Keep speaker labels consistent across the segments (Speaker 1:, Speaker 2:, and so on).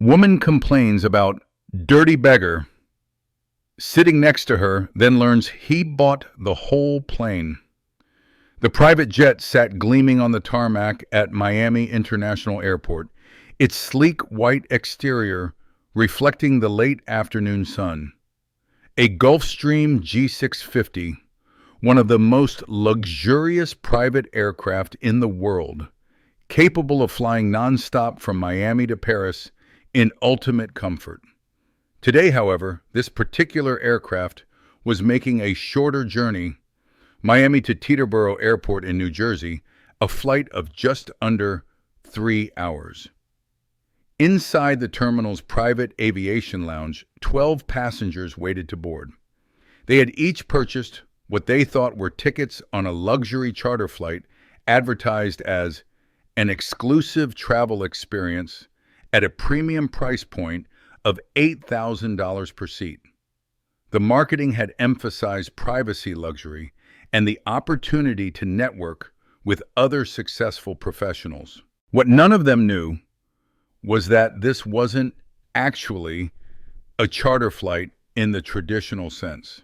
Speaker 1: Woman complains about dirty beggar sitting next to her, then learns he bought the whole plane. The private jet sat gleaming on the tarmac at Miami International Airport, its sleek white exterior reflecting the late afternoon sun. A Gulfstream G650, one of the most luxurious private aircraft in the world, capable of flying nonstop from Miami to Paris in ultimate comfort. Today, however, this particular aircraft was making a shorter journey, Miami to Teterboro Airport in New Jersey, a flight of just under 3 hours. Inside the terminal's private aviation lounge, 12 passengers waited to board. They had each purchased what they thought were tickets on a luxury charter flight advertised as an exclusive travel experience at a premium price point of $8,000 per seat. The marketing had emphasized privacy luxury and the opportunity to network with other successful professionals. What none of them knew was that this wasn't actually a charter flight in the traditional sense.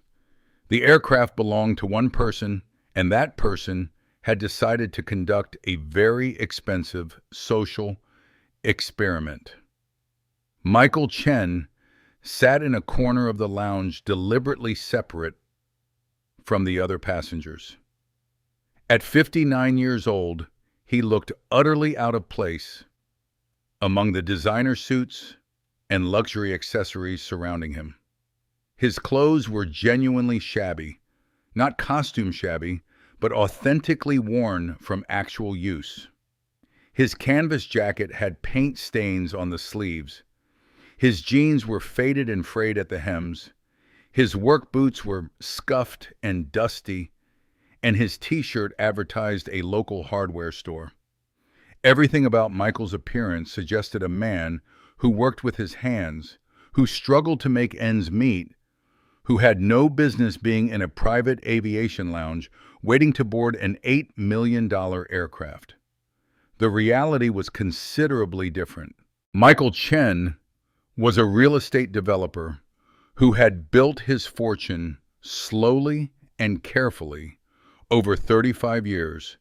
Speaker 1: The aircraft belonged to one person, and that person had decided to conduct a very expensive social experiment. Michael Chen sat in a corner of the lounge, deliberately separate from the other passengers. At 59 years old, he looked utterly out of place among the designer suits and luxury accessories surrounding him. His clothes were genuinely shabby, not costume shabby, but authentically worn from actual use. His canvas jacket had paint stains on the sleeves. His jeans were faded and frayed at the hems. His work boots were scuffed and dusty, and his t-shirt advertised a local hardware store. Everything about Michael's appearance suggested a man who worked with his hands, who struggled to make ends meet, who had no business being in a private aviation lounge waiting to board an $8 million aircraft. The reality was considerably different. Michael Chen was a real estate developer who had built his fortune slowly and carefully over 35 years,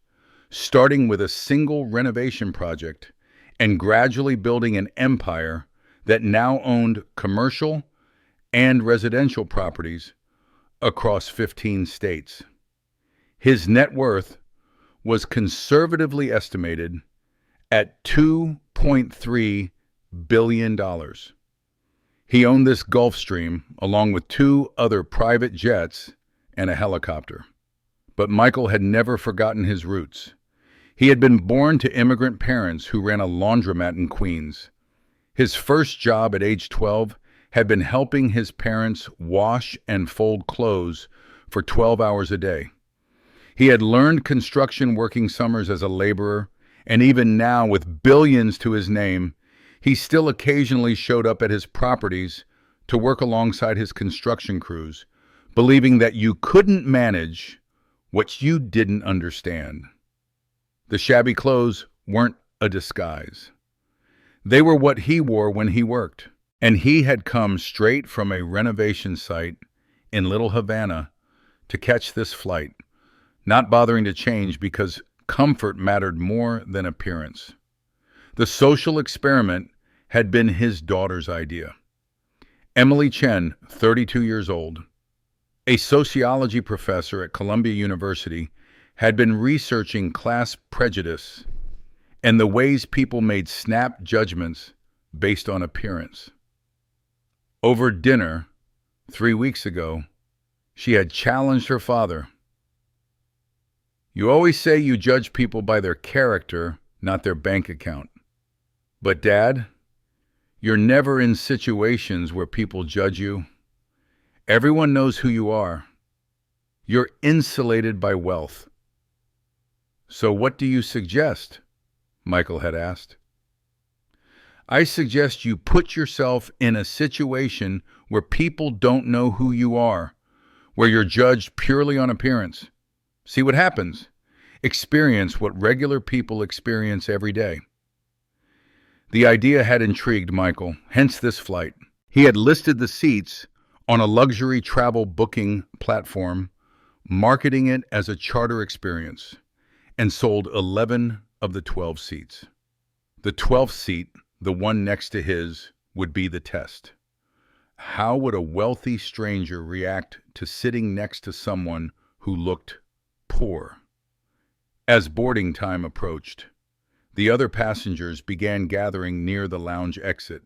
Speaker 1: starting with a single renovation project and gradually building an empire that now owned commercial and residential properties across 15 states. His net worth was conservatively estimated at $2.3 billion. He owned this Gulfstream along with 2 other private jets and a helicopter. But Michael had never forgotten his roots. He had been born to immigrant parents who ran a laundromat in Queens. His first job at age 12 had been helping his parents wash and fold clothes for 12 hours a day. He had learned construction working summers as a laborer, and even now, with billions to his name, he still occasionally showed up at his properties to work alongside his construction crews, believing that you couldn't manage what you didn't understand. The shabby clothes weren't a disguise. They were what he wore when he worked, and he had come straight from a renovation site in Little Havana to catch this flight, not bothering to change because comfort mattered more than appearance. The social experiment had been his daughter's idea. Emily Chen, 32 years old, a sociology professor at Columbia University, had been researching class prejudice and the ways people made snap judgments based on appearance. Over dinner 3 weeks ago, she had challenged her father. "You always say you judge people by their character, not their bank account. But Dad, you're never in situations where people judge you. Everyone knows who you are. You're insulated by wealth." "So what do you suggest?" Michael had asked. "I suggest you put yourself in a situation where people don't know who you are, where you're judged purely on appearance. See what happens. Experience what regular people experience every day." The idea had intrigued Michael, hence this flight. He had listed the seats on a luxury travel booking platform, marketing it as a charter experience, and sold 11 of the 12 seats. The 12th seat, the one next to his, would be the test. How would a wealthy stranger react to sitting next to someone who looked poor? As boarding time approached, the other passengers began gathering near the lounge exit.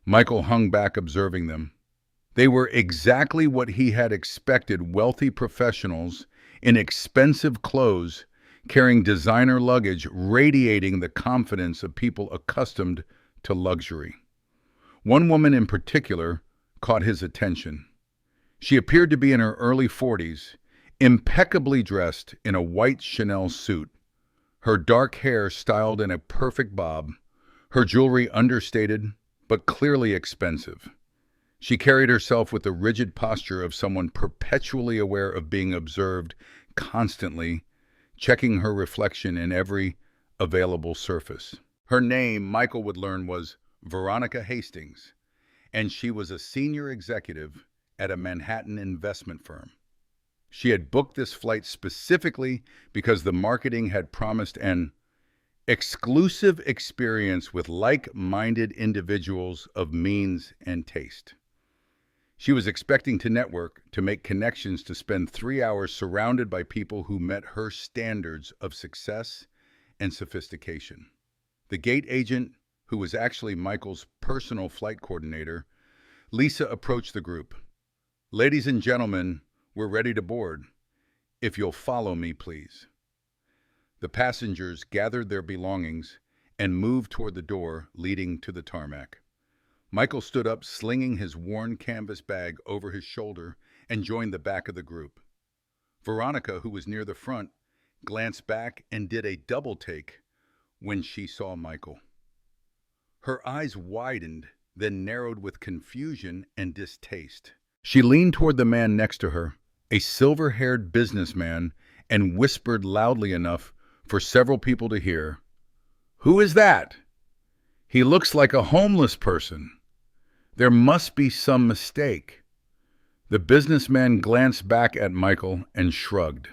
Speaker 1: Michael hung back observing them. They were exactly what he had expected: wealthy professionals in expensive clothes, carrying designer luggage, radiating the confidence of people accustomed to luxury. One woman in particular caught his attention. She appeared to be in her early 40s, impeccably dressed in a white Chanel suit, her dark hair styled in a perfect bob, her jewelry understated but clearly expensive. She carried herself with the rigid posture of someone perpetually aware of being observed, constantly checking her reflection in every available surface. Her name, Michael would learn, was Veronica Hastings, and she was a senior executive at a Manhattan investment firm. She had booked this flight specifically because the marketing had promised an exclusive experience with like-minded individuals of means and taste. She was expecting to network, to make connections, to spend 3 hours surrounded by people who met her standards of success and sophistication. The gate agent, who was actually Michael's personal flight coordinator, Lisa, approached the group. "Ladies and gentlemen, we're ready to board. If you'll follow me, please." The passengers gathered their belongings and moved toward the door leading to the tarmac. Michael stood up, slinging his worn canvas bag over his shoulder, and joined the back of the group. Veronica, who was near the front, glanced back and did a double take when she saw Michael. Her eyes widened, then narrowed with confusion and distaste. She leaned toward the man next to her, a silver-haired businessman, and whispered loudly enough for several people to hear, "Who is that? He looks like a homeless person. There must be some mistake." The businessman glanced back at Michael and shrugged.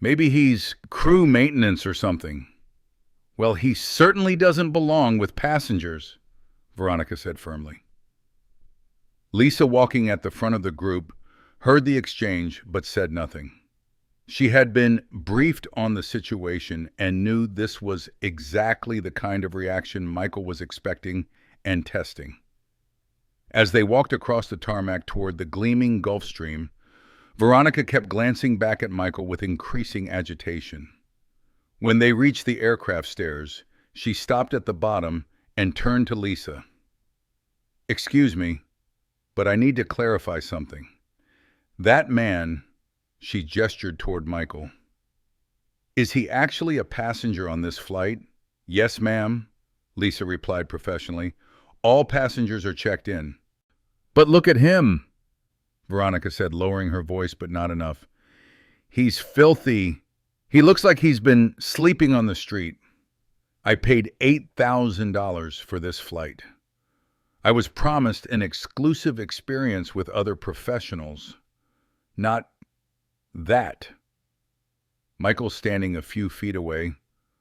Speaker 1: "Maybe he's crew maintenance or something." "Well, he certainly doesn't belong with passengers," Veronica said firmly. Lisa, walking at the front of the group, heard the exchange but said nothing. She had been briefed on the situation and knew this was exactly the kind of reaction Michael was expecting and testing. As they walked across the tarmac toward the gleaming Gulfstream, Veronica kept glancing back at Michael with increasing agitation. When they reached the aircraft stairs, she stopped at the bottom and turned to Lisa. "Excuse me, but I need to clarify something. That man," she gestured toward Michael, "is he actually a passenger on this flight?" "Yes, ma'am," Lisa replied professionally. "All passengers are checked in." "But look at him," Veronica said, lowering her voice but not enough. "He's filthy. He looks like he's been sleeping on the street. I paid $8,000 for this flight. I was promised an exclusive experience with other professionals. Not that." Michael, standing a few feet away,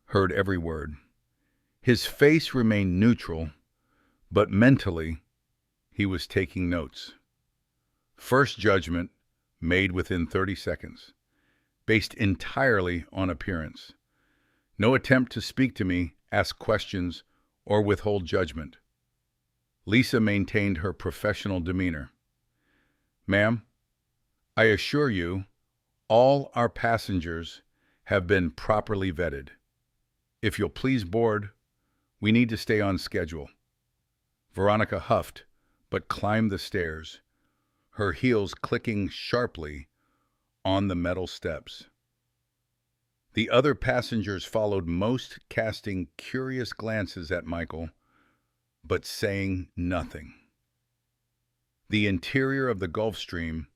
Speaker 1: heard every word. His face remained neutral, but mentally, he was taking notes. First judgment made within 30 seconds, based entirely on appearance. No attempt to speak to me, ask questions, or withhold judgment. Lisa maintained her professional demeanor. "Ma'am, I assure you, all our passengers have been properly vetted. If you'll please board, we need to stay on schedule." Veronica huffed, but climbed the stairs, her heels clicking sharply on the metal steps. The other passengers followed, most casting curious glances at Michael, but saying nothing. The interior of the Gulfstream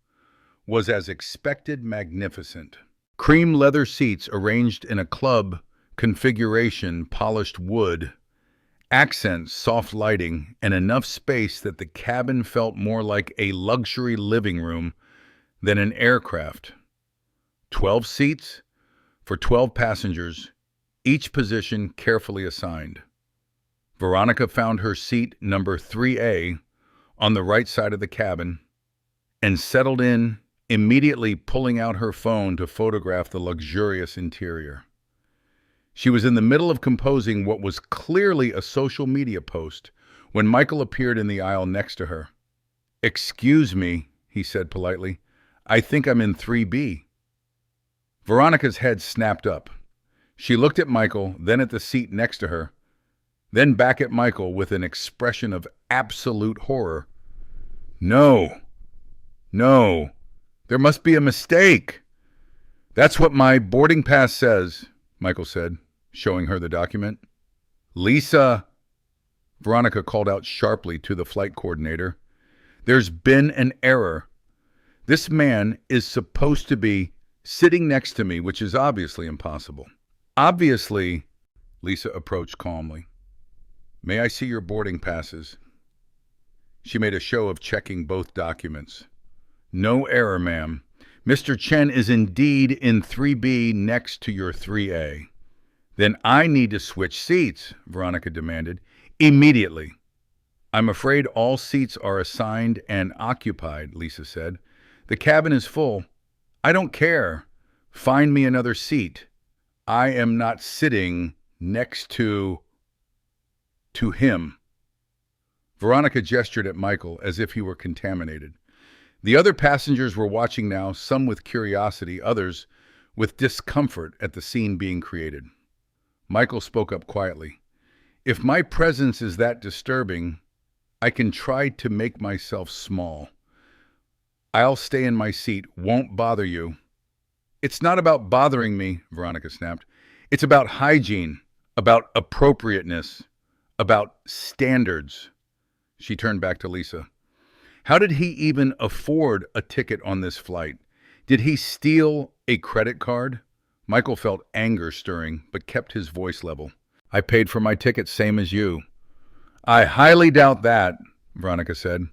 Speaker 1: was, as expected, magnificent. Cream leather seats arranged in a club configuration, polished wood, Accents, soft lighting, and enough space that the cabin felt more like a luxury living room than an aircraft. 12 seats for 12 passengers, each position carefully assigned. Veronica found her seat number 3A on the right side of the cabin and settled in, immediately pulling out her phone to photograph the luxurious interior. She was in the middle of composing what was clearly a social media post when Michael appeared in the aisle next to her. "Excuse me," he said politely. "I think I'm in 3B. Veronica's head snapped up. She looked at Michael, then at the seat next to her, then back at Michael with an expression of absolute horror. "No, no, there must be a mistake." "That's what my boarding pass says," Michael said, showing her the document. "Lisa," Veronica called out sharply to the flight coordinator, "there's been an error. This man is supposed to be sitting next to me, which is obviously impossible." "Obviously," Lisa approached calmly. "May I see your boarding passes?" She made a show of checking both documents. "No error, ma'am. Mr. Chen is indeed in 3B next to your 3A. "Then I need to switch seats," Veronica demanded. "Immediately." "I'm afraid all seats are assigned and occupied," Lisa said. "The cabin is full." "I don't care. Find me another seat. I am not sitting next to him." Veronica gestured at Michael as if he were contaminated. The other passengers were watching now, some with curiosity, others with discomfort at the scene being created. Michael spoke up quietly. "If my presence is that disturbing, I can try to make myself small. I'll stay in my seat, won't bother you." "It's not about bothering me," Veronica snapped. "It's about hygiene, about appropriateness, about standards." She turned back to Lisa. "How did he even afford a ticket on this flight? Did he steal a credit card?" Michael felt anger stirring, but kept his voice level. "I paid for my ticket same as you." "I highly doubt that," Veronica said.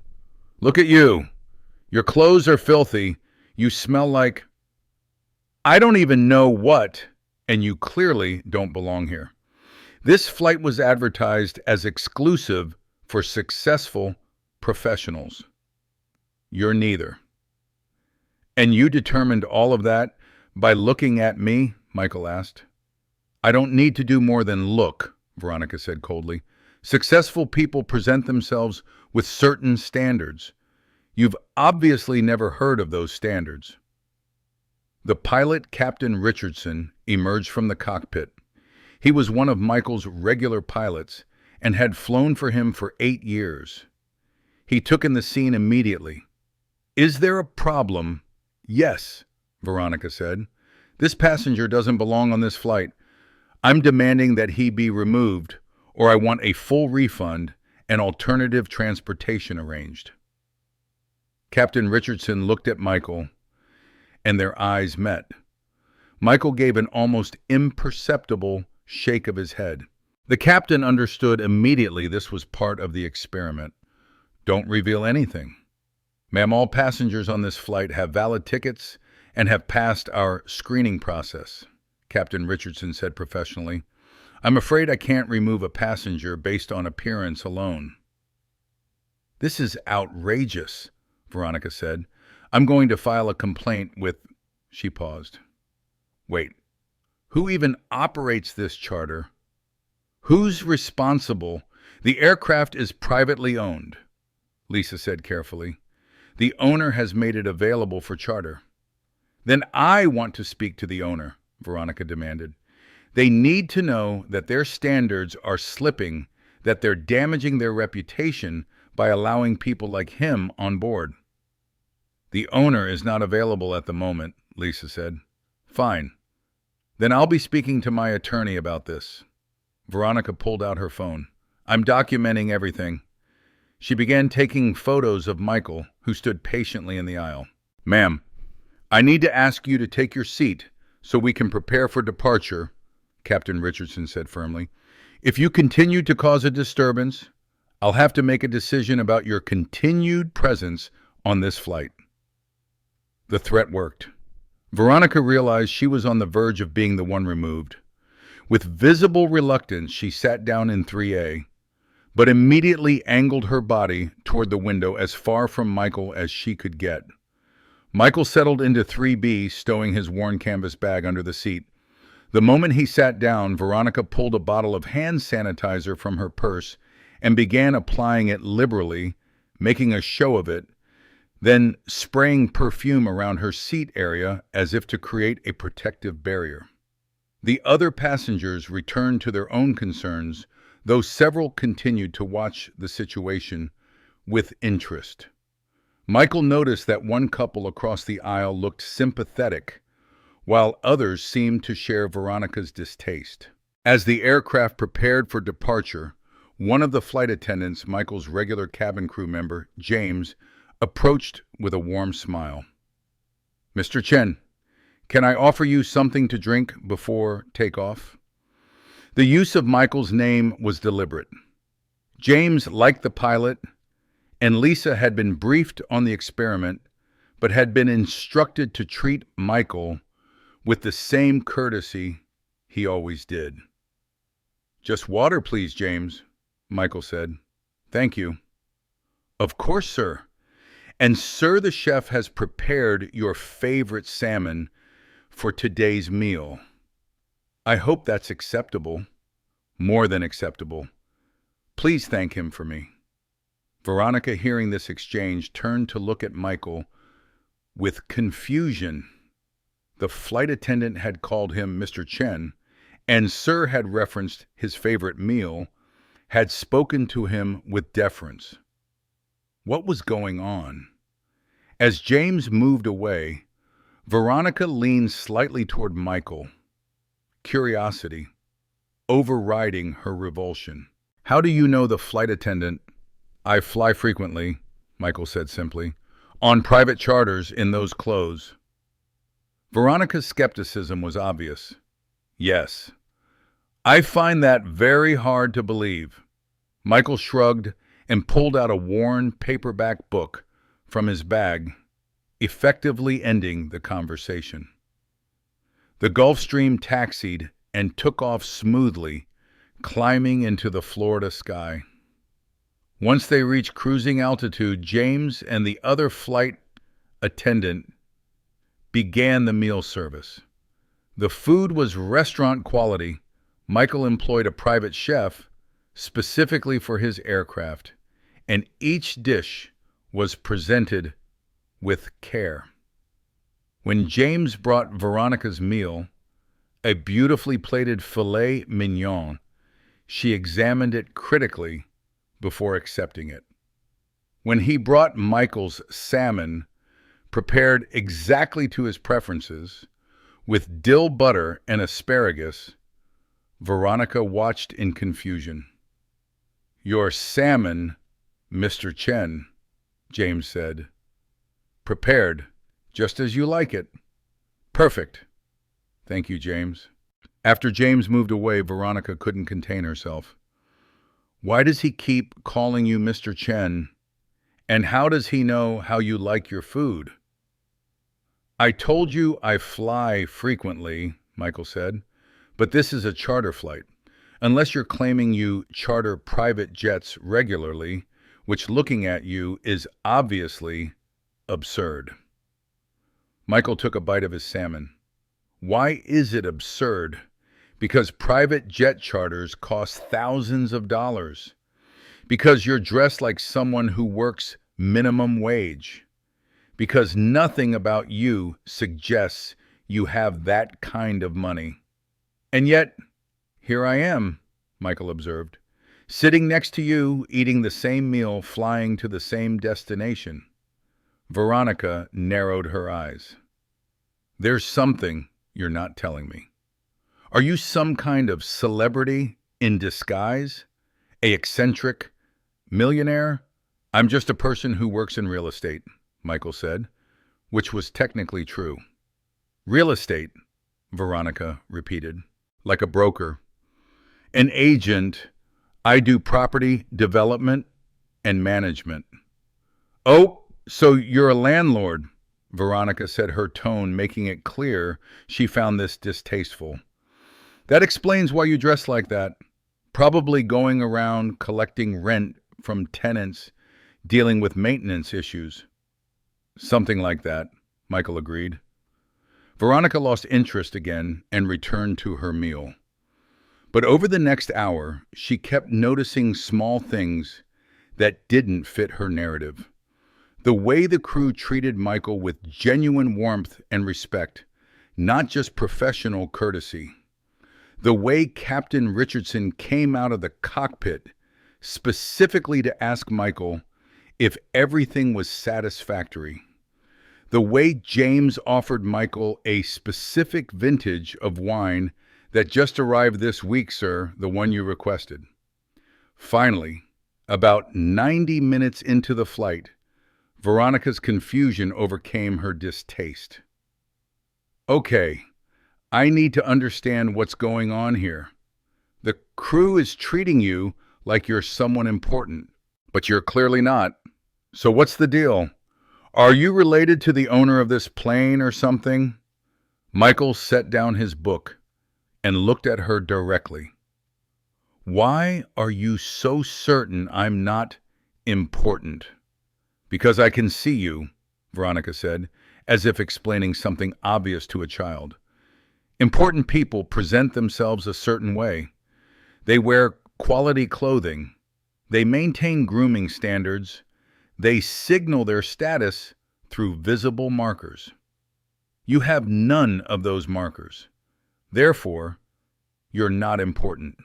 Speaker 1: "Look at you. Your clothes are filthy. You smell like I don't even know what, and you clearly don't belong here. This flight was advertised as exclusive for successful professionals. You're neither. And you determined all of that by looking at me?" Michael asked. "I don't need to do more than look," Veronica said coldly. "Successful people present themselves with certain standards. You've obviously never heard of those standards." The pilot, Captain Richardson, emerged from the cockpit. He was one of Michael's regular pilots and had flown for him for 8 years. He took in the scene immediately. "Is there a problem?" "Yes," Veronica said. "This passenger doesn't belong on this flight. I'm demanding that he be removed, or I want a full refund and alternative transportation arranged." Captain Richardson looked at Michael, and their eyes met. Michael gave an almost imperceptible shake of his head. The captain understood immediately this was part of the experiment. "Don't reveal anything. Ma'am, all passengers on this flight have valid tickets and have passed our screening process," Captain Richardson said professionally. "I'm afraid I can't remove a passenger based on appearance alone." "This is outrageous," Veronica said. "I'm going to file a complaint with—" She paused. "Wait, who even operates this charter? Who's responsible?" "The aircraft is privately owned," Lisa said carefully. "The owner has made it available for charter." "Then I want to speak to the owner," Veronica demanded. "They need to know that their standards are slipping, that they're damaging their reputation by allowing people like him on board." "The owner is not available at the moment," Lisa said. "Fine. Then I'll be speaking to my attorney about this." Veronica pulled out her phone. "I'm documenting everything." She began taking photos of Michael, who stood patiently in the aisle. "Ma'am, I need to ask you to take your seat so we can prepare for departure," Captain Richardson said firmly. If you continue to cause a disturbance, I'll have to make a decision about your continued presence on this flight. The threat worked. Veronica realized she was on the verge of being the one removed. With visible reluctance, she sat down in 3A, but immediately angled her body toward the window as far from Michael as she could get. Michael settled into 3B, stowing his worn canvas bag under the seat. The moment he sat down, Veronica pulled a bottle of hand sanitizer from her purse and began applying it liberally, making a show of it, then spraying perfume around her seat area as if to create a protective barrier. The other passengers returned to their own concerns, though several continued to watch the situation with interest. Michael noticed that one couple across the aisle looked sympathetic, while others seemed to share Veronica's distaste. As the aircraft prepared for departure, one of the flight attendants, Michael's regular cabin crew member, James, approached with a warm smile. "Mr. Chen, can I offer you something to drink before takeoff?" The use of Michael's name was deliberate. James liked the pilot, and Lisa had been briefed on the experiment, but had been instructed to treat Michael with the same courtesy he always did. "Just water, please, James," Michael said. "Thank you." "Of course, sir. And sir, the chef has prepared your favorite salmon for today's meal. I hope that's acceptable. More than acceptable. Please thank him for me." Veronica, hearing this exchange, turned to look at Michael with confusion. The flight attendant had called him Mr. Chen, and Sir had referenced his favorite meal, had spoken to him with deference. What was going on? As James moved away, Veronica leaned slightly toward Michael, curiosity overriding her revulsion. "How do you know the flight attendant?" "I fly frequently," Michael said simply, "on private charters in those clothes." Veronica's skepticism was obvious. "Yes. I find that very hard to believe." Michael shrugged and pulled out a worn paperback book from his bag, effectively ending the conversation. The Gulfstream taxied and took off smoothly, climbing into the Florida sky. Once they reached cruising altitude, James and the other flight attendant began the meal service. The food was restaurant quality. Michael employed a private chef specifically for his aircraft, and each dish was presented with care. When James brought Veronica's meal, a beautifully plated filet mignon, she examined it critically before accepting it. When he brought Michael's salmon, prepared exactly to his preferences, with dill butter and asparagus, Veronica watched in confusion. "Your salmon, Mr. Chen," James said. "Prepared, just as you like it." "Perfect. Thank you, James." After James moved away, Veronica couldn't contain herself. "Why does he keep calling you Mr. Chen? And how does he know how you like your food?" "I told you I fly frequently," Michael said, "but this is a charter flight. Unless you're claiming you charter private jets regularly, which looking at you is obviously absurd." Michael took a bite of his salmon. "Why is it absurd? Because private jet charters cost thousands of dollars. Because you're dressed like someone who works minimum wage. Because nothing about you suggests you have that kind of money. And yet, here I am," Michael observed, "sitting next to you, eating the same meal, flying to the same destination." Veronica narrowed her eyes. "There's something you're not telling me. Are you some kind of celebrity in disguise? A eccentric millionaire?" "I'm just a person who works in real estate," Michael said, which was technically true. "Real estate," Veronica repeated, "like a broker. An agent. I do property development and management. Oh, so you're a landlord, Veronica said, her tone making it clear she found this distasteful. That explains why you dress like that. Probably going around collecting rent from tenants dealing with maintenance issues. Something like that, Michael agreed. Veronica lost interest again and returned to her meal. But over the next hour, she kept noticing small things that didn't fit her narrative. The way the crew treated Michael with genuine warmth and respect, not just professional courtesy. The way Captain Richardson came out of the cockpit specifically to ask Michael if everything was satisfactory. The way James offered Michael a specific vintage of wine that just arrived this week, sir, the one you requested. Finally, about 90 minutes into the flight, Veronica's confusion overcame her distaste. Okay, I need to understand what's going on here. The crew is treating you like you're someone important, but you're clearly not. So what's the deal? Are you related to the owner of this plane or something? Michael set down his book and looked at her directly. Why are you so certain I'm not important? Because I can see you, Veronica said, as if explaining something obvious to a child. Important people present themselves a certain way. They wear quality clothing. They maintain grooming standards. They signal their status through visible markers. You have none of those markers. Therefore, you're not important.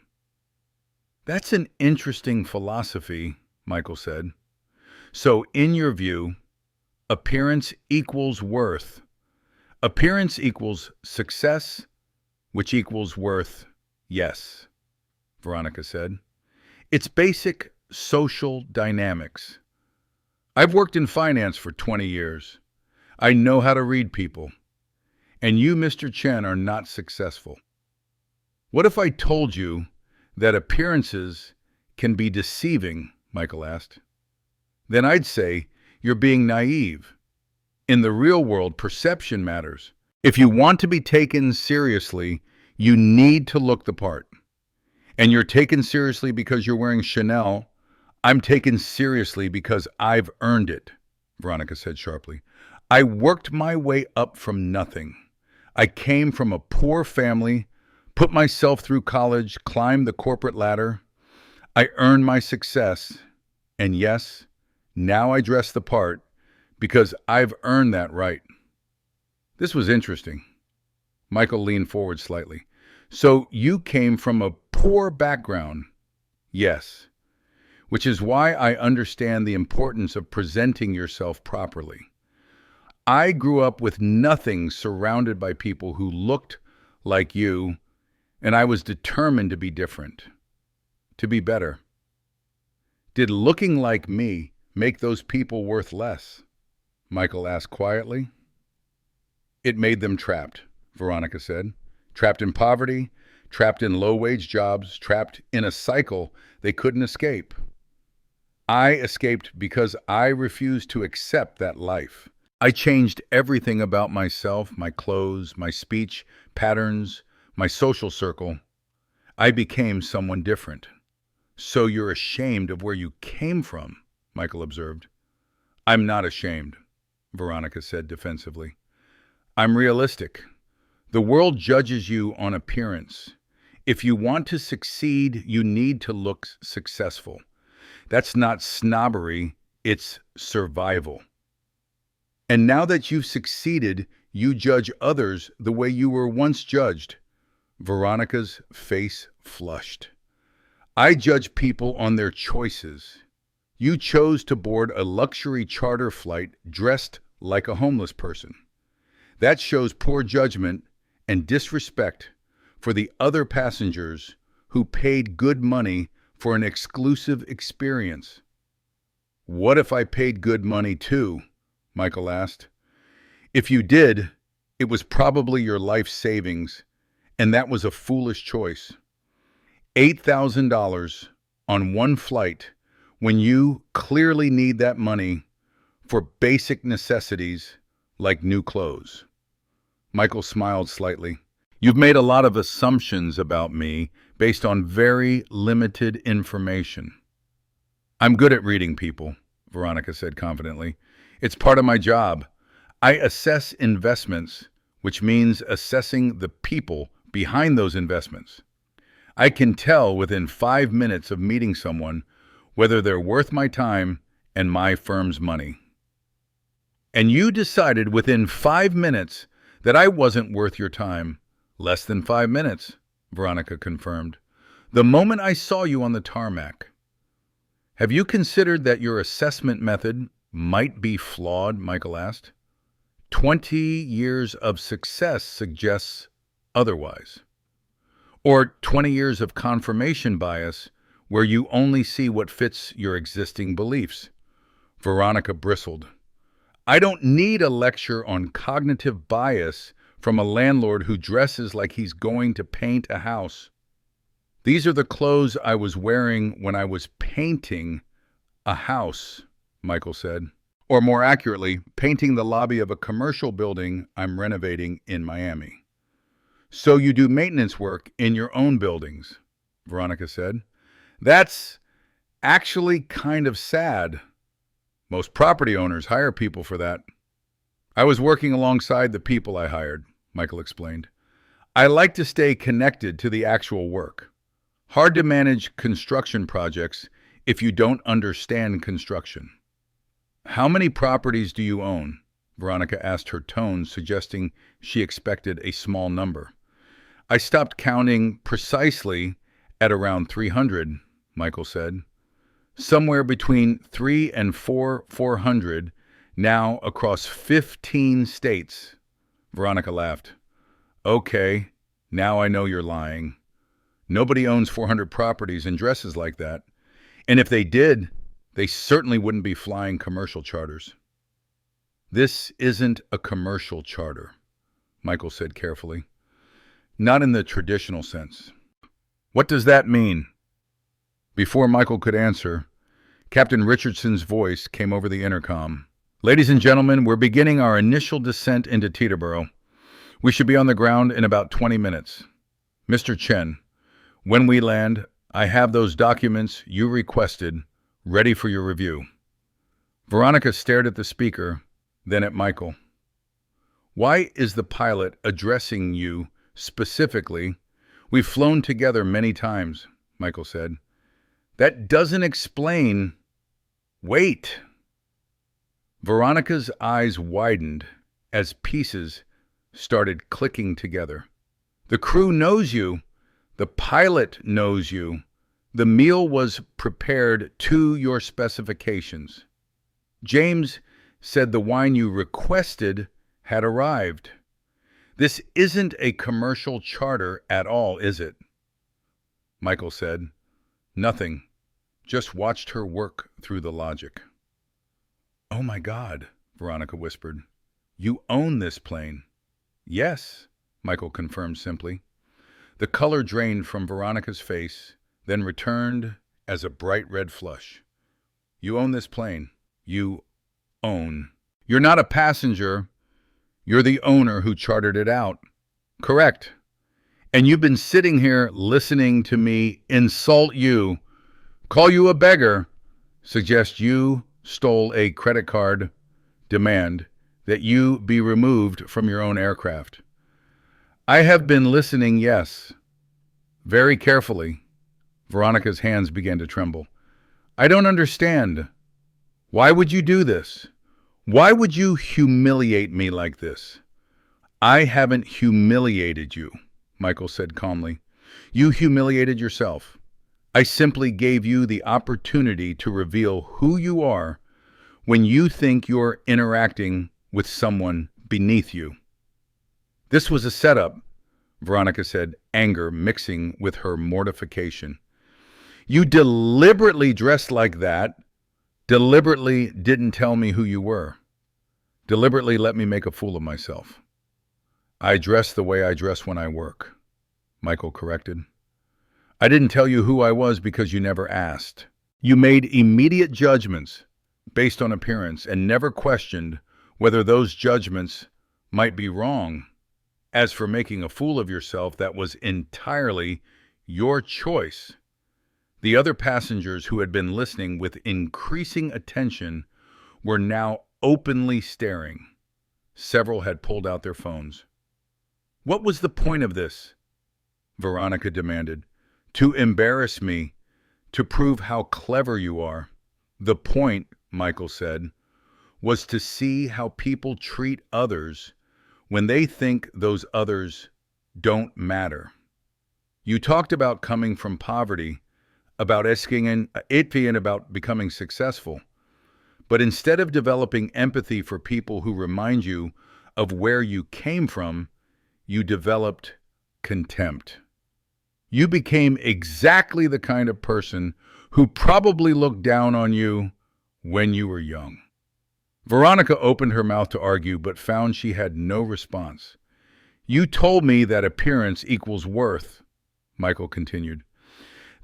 Speaker 1: That's an interesting philosophy, Michael said. So, in your view, appearance equals worth. Appearance equals success, which equals worth, yes, Veronica said. It's basic social dynamics. I've worked in finance for 20 years. I know how to read people. And you, Mr. Chen, are not successful. What if I told you that appearances can be deceiving, Michael asked. Then I'd say you're being naive. In the real world, perception matters. If you want to be taken seriously, you need to look the part. And you're taken seriously because you're wearing Chanel. I'm taken seriously because I've earned it, Veronica said sharply. I worked my way up from nothing. I came from a poor family, put myself through college, climbed the corporate ladder. I earned my success. And yes, now I dress the part because I've earned that right. This was interesting. Michael leaned forward slightly. So you came from a poor background? Yes. Which is why I understand the importance of presenting yourself properly. I grew up with nothing, surrounded by people who looked like you, and I was determined to be different, to be better. Did looking like me make those people worth less? Michael asked quietly. It made them trapped, Veronica said. Trapped in poverty, trapped in low-wage jobs, trapped in a cycle they couldn't escape. I escaped because I refused to accept that life. I changed everything about myself, my clothes, my speech, patterns, my social circle. I became someone different. So you're ashamed of where you came from, Michael observed. I'm not ashamed, Veronica said defensively. I'm realistic. The world judges you on appearance. If you want to succeed, you need to look successful. That's not snobbery, it's survival. And now that you've succeeded, you judge others the way you were once judged. Veronica's face flushed. I judge people on their choices. You chose to board a luxury charter flight dressed like a homeless person. That shows poor judgment and disrespect for the other passengers who paid good money for an exclusive experience. What if I paid good money too? Michael asked. If you did, it was probably your life savings, and that was a foolish choice. $8,000 on one flight when you clearly need that money for basic necessities like new clothes. Michael smiled slightly. You've made a lot of assumptions about me based on very limited information. I'm good at reading people, Veronica said confidently. It's part of my job. I assess investments, which means assessing the people behind those investments. I can tell within 5 minutes of meeting someone whether they're worth my time and my firm's money. And you decided within 5 minutes that I wasn't worth your time. Less than 5 minutes, Veronica confirmed. The moment I saw you on the tarmac. Have you considered that your assessment method might be flawed, Michael asked. 20 years of success suggests otherwise. Or 20 years of confirmation bias where you only see what fits your existing beliefs. Veronica bristled. I don't need a lecture on cognitive bias from a landlord who dresses like he's going to paint a house. These are the clothes I was wearing when I was painting a house, Michael said. Or more accurately, painting the lobby of a commercial building I'm renovating in Miami. So you do maintenance work in your own buildings, Veronica said. That's actually kind of sad. Most property owners hire people for that. I was working alongside the people I hired, Michael explained. I like to stay connected to the actual work. Hard to manage construction projects if you don't understand construction. How many properties do you own? Veronica asked, her tone suggesting she expected a small number. I stopped counting precisely at around 300, Michael said. Somewhere between 3 and 400 now across 15 states. Veronica laughed. Okay, now I know you're lying. Nobody owns 400 properties and dresses like that. And if they did, they certainly wouldn't be flying commercial charters. This isn't a commercial charter, Michael said carefully. Not in the traditional sense. What does that mean? Before Michael could answer, Captain Richardson's voice came over the intercom. Ladies and gentlemen, we're beginning our initial descent into Teterboro. We should be on the ground in about 20 minutes. Mr. Chen, when we land, I have those documents you requested ready for your review. Veronica stared at the speaker, then at Michael. Why is the pilot addressing you specifically? We've flown together many times, Michael said. That doesn't explain... Wait! Veronica's eyes widened as pieces started clicking together. The crew knows you. The pilot knows you. The meal was prepared to your specifications. James said the wine you requested had arrived. This isn't a commercial charter at all, is it? Michael said, nothing. Just watched her work through the logic. Oh my God, Veronica whispered. You own this plane. Yes, Michael confirmed simply. The color drained from Veronica's face, then returned as a bright red flush. You own this plane. You own. You're not a passenger. You're the owner who chartered it out. Correct. And you've been sitting here listening to me insult you, call you a beggar, suggest you stole a credit card, demand that you be removed from your own aircraft. I have been listening, yes, very carefully. Veronica's hands began to tremble. I don't understand. Why would you do this? Why would you humiliate me like this? I haven't humiliated you, Michael said calmly. You humiliated yourself. I simply gave you the opportunity to reveal who you are when you think you're interacting with someone beneath you. This was a setup, Veronica said, anger mixing with her mortification. You deliberately dressed like that, deliberately didn't tell me who you were, deliberately let me make a fool of myself. I dress the way I dress when I work, Michael corrected. I didn't tell you who I was because you never asked. You made immediate judgments based on appearance and never questioned whether those judgments might be wrong. As for making a fool of yourself, that was entirely your choice. The other passengers who had been listening with increasing attention were now openly staring. Several had pulled out their phones. What was the point of this? Veronica demanded. To embarrass me, to prove how clever you are. The point, Michael said, was to see how people treat others when they think those others don't matter. You talked about coming from poverty, about asking and about becoming successful. But instead of developing empathy for people who remind you of where you came from, you developed contempt. You became exactly the kind of person who probably looked down on you when you were young. Veronica opened her mouth to argue, but found she had no response. You told me that appearance equals worth, Michael continued.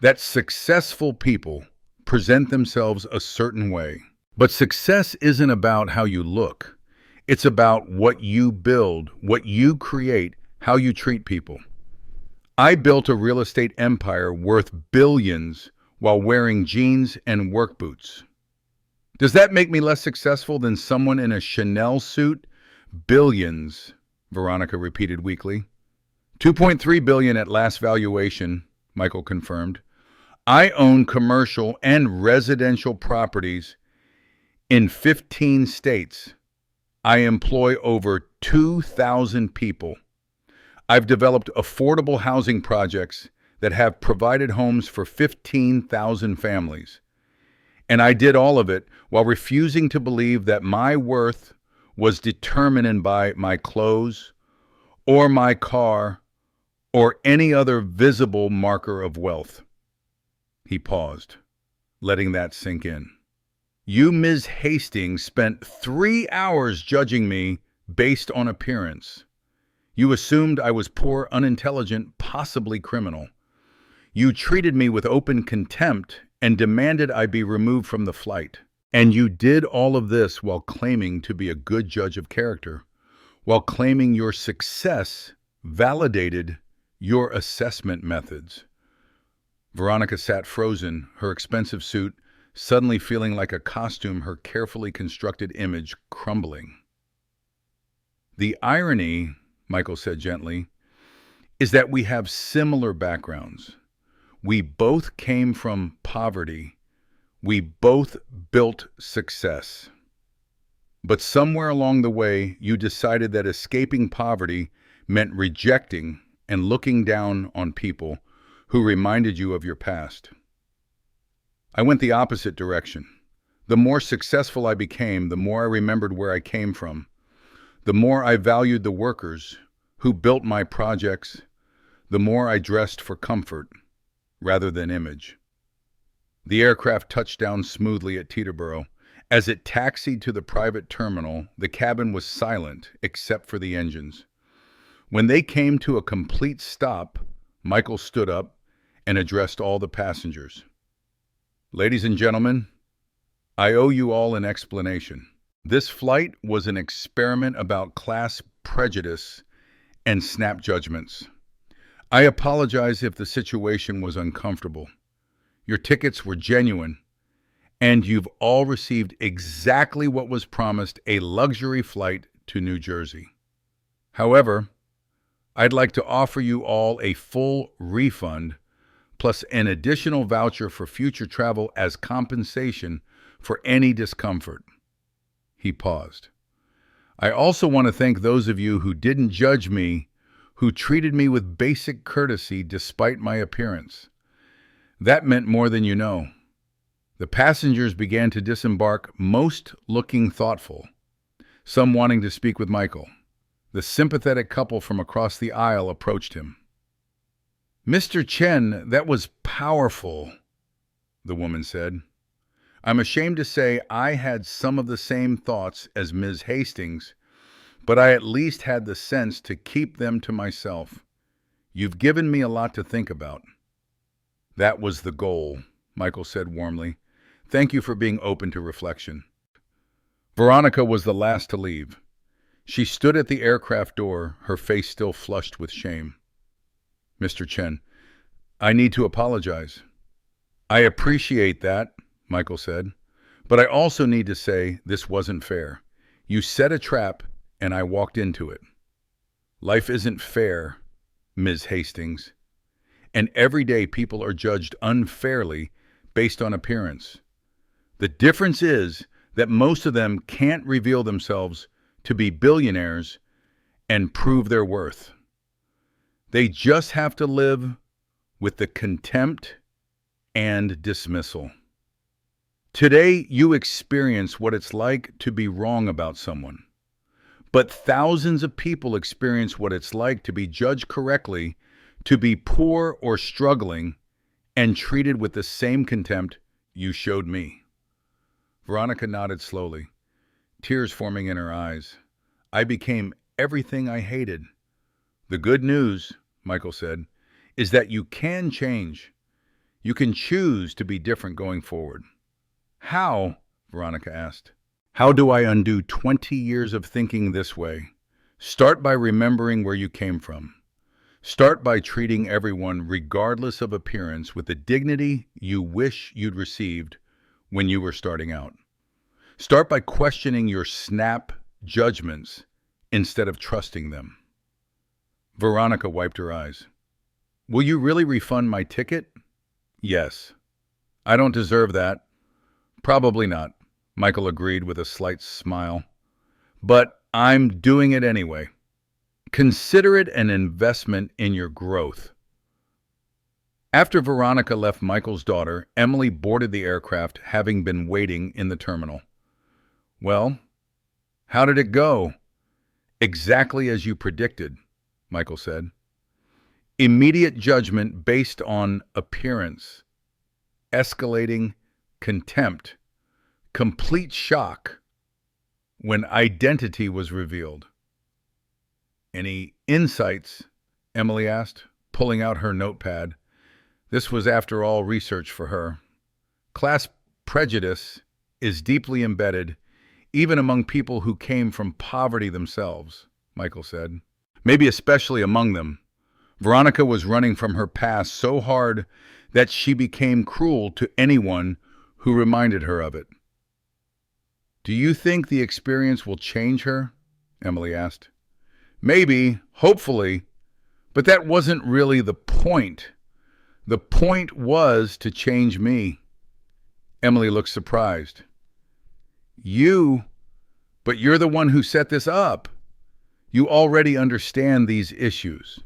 Speaker 1: That successful people present themselves a certain way. But success isn't about how you look. It's about what you build, what you create, how you treat people. I built a real estate empire worth billions while wearing jeans and work boots. Does that make me less successful than someone in a Chanel suit? Billions, Veronica repeated weakly. 2.3 billion at last valuation, Michael confirmed. I own commercial and residential properties in 15 states. I employ over 2,000 people. I've developed affordable housing projects that have provided homes for 15,000 families. And I did all of it while refusing to believe that my worth was determined by my clothes or my car or any other visible marker of wealth. He paused, letting that sink in. You, Ms. Hastings, spent 3 hours judging me based on appearance. You assumed I was poor, unintelligent, possibly criminal. You treated me with open contempt and demanded I be removed from the flight. And you did all of this while claiming to be a good judge of character, while claiming your success validated your assessment methods. Veronica sat frozen, her expensive suit suddenly feeling like a costume, her carefully constructed image crumbling. The irony, Michael said gently, is that we have similar backgrounds. We both came from poverty. We both built success. But somewhere along the way, you decided that escaping poverty meant rejecting and looking down on people who reminded you of your past. I went the opposite direction. The more successful I became, the more I remembered where I came from. The more I valued the workers who built my projects, the more I dressed for comfort rather than image. The aircraft touched down smoothly at Teterboro. As it taxied to the private terminal, the cabin was silent except for the engines. When they came to a complete stop, Michael stood up and addressed all the passengers. Ladies and gentlemen, I owe you all an explanation. This flight was an experiment about class prejudice and snap judgments. I apologize if the situation was uncomfortable. Your tickets were genuine, and you've all received exactly what was promised, a luxury flight to New Jersey. However, I'd like to offer you all a full refund plus an additional voucher for future travel as compensation for any discomfort. He paused. I also want to thank those of you who didn't judge me, who treated me with basic courtesy despite my appearance. That meant more than you know. The passengers began to disembark, most looking thoughtful, some wanting to speak with Michael. The sympathetic couple from across the aisle approached him. Mr. Chen, that was powerful, the woman said. I'm ashamed to say I had some of the same thoughts as Ms. Hastings, but I at least had the sense to keep them to myself. You've given me a lot to think about. That was the goal, Michael said warmly. Thank you for being open to reflection. Veronica was the last to leave. She stood at the aircraft door, her face still flushed with shame. Mr. Chen, I need to apologize. I appreciate that, Michael said, but I also need to say this wasn't fair. You set a trap, and I walked into it. Life isn't fair, Ms. Hastings, and every day people are judged unfairly based on appearance. The difference is that most of them can't reveal themselves to be billionaires and prove their worth. They just have to live with the contempt and dismissal. Today, you experience what it's like to be wrong about someone. But thousands of people experience what it's like to be judged correctly, to be poor or struggling, and treated with the same contempt you showed me. Veronica nodded slowly, tears forming in her eyes. I became everything I hated. The good news, Michael said, is that you can change. You can choose to be different going forward. How? Veronica asked. How do I undo 20 years of thinking this way? Start by remembering where you came from. Start by treating everyone, regardless of appearance, with the dignity you wish you'd received when you were starting out. Start by questioning your snap judgments instead of trusting them. Veronica wiped her eyes. Will you really refund my ticket? Yes. I don't deserve that. Probably not, Michael agreed with a slight smile. But I'm doing it anyway. Consider it an investment in your growth. After Veronica left Michael's daughter, Emily boarded the aircraft, having been waiting in the terminal. Well, how did it go? Exactly as you predicted, Michael said. Immediate judgment based on appearance, escalating contempt, complete shock when identity was revealed. Any insights? Emily asked, pulling out her notepad. This was, after all, research for her. Class prejudice is deeply embedded, even among people who came from poverty themselves, Michael said. Maybe especially among them. Veronica was running from her past so hard that she became cruel to anyone who reminded her of it. Do you think the experience will change her? Emily asked. Maybe, hopefully, but that wasn't really the point. The point was to change me. Emily looked surprised. But you're the one who set this up. You already understand these issues.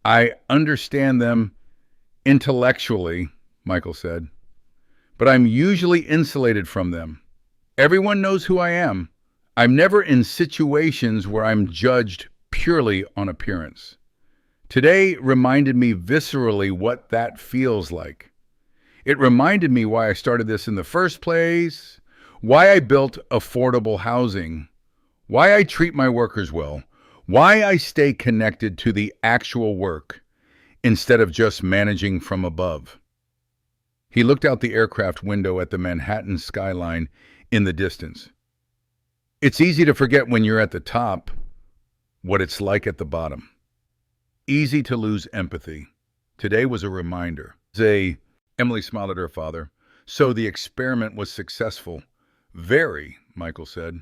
Speaker 1: I understand them intellectually, Michael said, but I'm usually insulated from them. Everyone knows who I am. I'm never in situations where I'm judged purely on appearance. Today reminded me viscerally what that feels like. It reminded me why I started this in the first place, why I built affordable housing, why I treat my workers well, why I stay connected to the actual work instead of just managing from above. He looked out the aircraft window at the Manhattan skyline in the distance. It's easy to forget when you're at the top what it's like at the bottom. Easy to lose empathy. Today was a reminder. Emily smiled at her father. So the experiment was successful. Very, Michael said.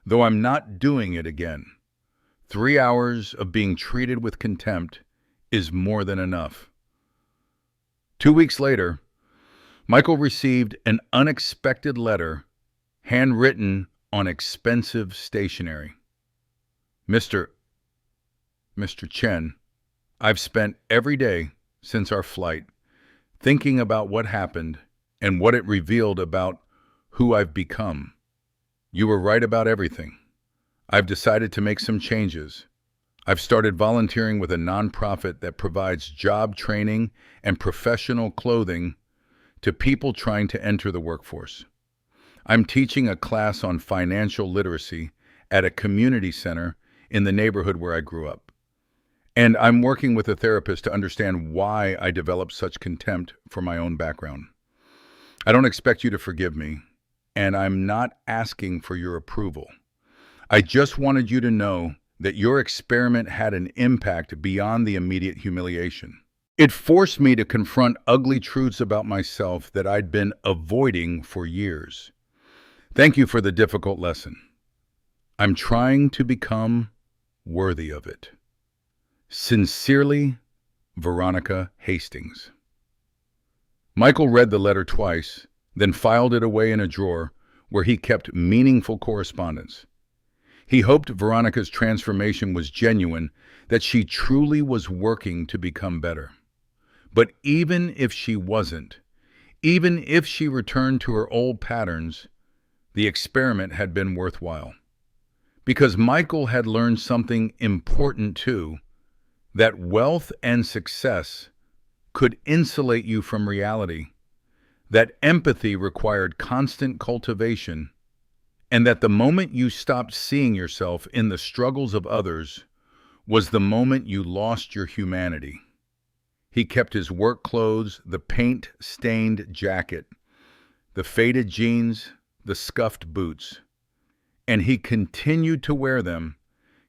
Speaker 1: Though I'm not doing it again. 3 hours of being treated with contempt is more than enough. 2 weeks later, Michael received an unexpected letter handwritten on expensive stationery. Mr. Chen, I've spent every day since our flight thinking about what happened and what it revealed about who I've become. You were right about everything. I've decided to make some changes. I've started volunteering with a nonprofit that provides job training and professional clothing to people trying to enter the workforce. I'm teaching a class on financial literacy at a community center in the neighborhood where I grew up. And I'm working with a therapist to understand why I developed such contempt for my own background. I don't expect you to forgive me, and I'm not asking for your approval. I just wanted you to know that your experiment had an impact beyond the immediate humiliation. It forced me to confront ugly truths about myself that I'd been avoiding for years. Thank you for the difficult lesson. I'm trying to become worthy of it. Sincerely, Veronica Hastings. Michael read the letter twice, then filed it away in a drawer where he kept meaningful correspondence. He hoped Veronica's transformation was genuine, that she truly was working to become better. But even if she wasn't, even if she returned to her old patterns, the experiment had been worthwhile. Because Michael had learned something important too, that wealth and success could insulate you from reality, that empathy required constant cultivation, and that the moment you stopped seeing yourself in the struggles of others was the moment you lost your humanity. He kept his work clothes, the paint-stained jacket, the faded jeans, the scuffed boots, and he continued to wear them,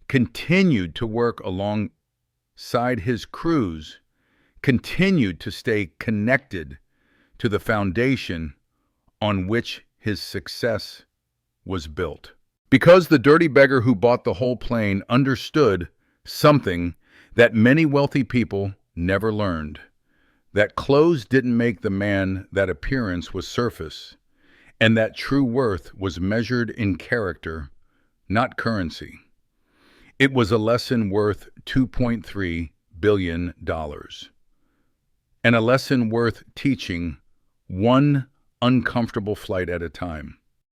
Speaker 1: continued to work alongside his crews, continued to stay connected to the foundation on which his success was built. Because the dirty beggar who bought the whole plane understood something that many wealthy people never learned, that clothes didn't make the man, that appearance was surface, and that true worth was measured in character, not currency. It was a lesson worth $2.3 billion, and a lesson worth teaching one uncomfortable flight at a time.